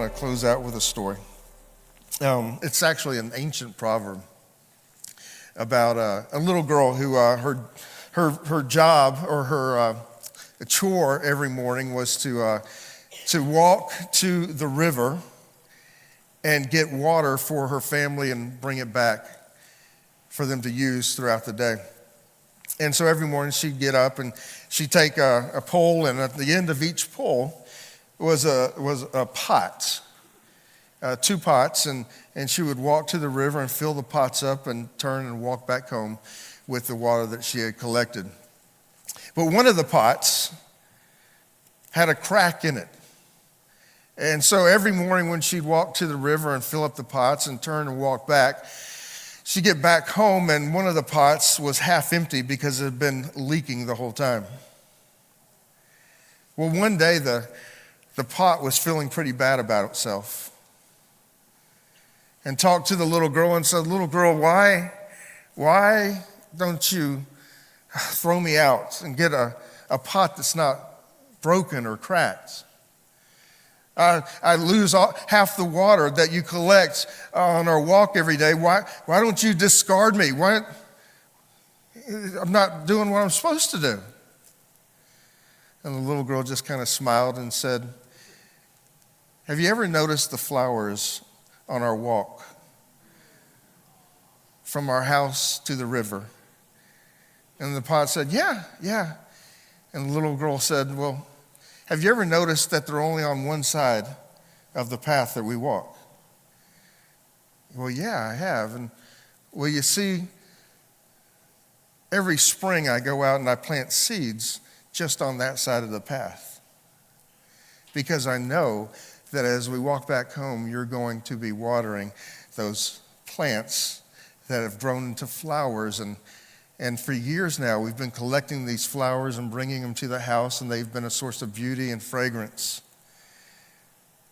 close out with a story. It's actually an ancient proverb about a little girl who her job or her chore every morning was to walk to the river and get water for her family and bring it back for them to use throughout the day. And so every morning she'd get up and she'd take a pole, and at the end of each pole was a pot, 2 pots, and she would walk to the river and fill the pots up and turn and walk back home with the water that she had collected. But one of the pots had a crack in it. And so every morning when she'd walk to the river and fill up the pots and turn and walk back, she'd get back home and one of the pots was half empty because it had been leaking the whole time. Well, one day the pot was feeling pretty bad about itself and talked to the little girl and said, "Little girl, why don't you throw me out and get a pot that's not broken or cracked? I lose half the water that you collect on our walk every day. Why don't you discard me? I'm not doing what I'm supposed to do." And the little girl just kind of smiled and said, "Have you ever noticed the flowers on our walk from our house to the river?" And the pot said, Yeah. And the little girl said, "Well, have you ever noticed that they're only on one side of the path that we walk?" "Well, yeah, I have." And well, you see, every spring I go out and I plant seeds just on that side of the path, because I know that as we walk back home, you're going to be watering those plants that have grown into flowers. And for years now, we've been collecting these flowers and bringing them to the house, and they've been a source of beauty and fragrance.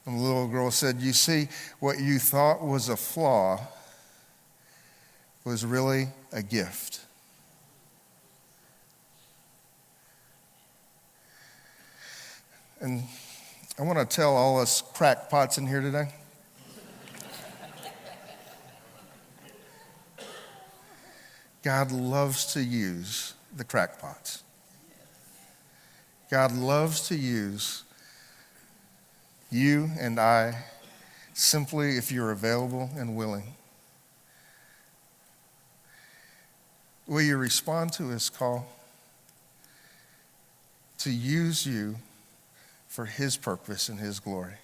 And the little girl said, "You see, what you thought was a flaw was really a gift." And I want to tell all us crackpots in here today, God loves to use the crackpots. God loves to use you and I simply if you're available and willing. Will you respond to his call to use you for his purpose and his glory?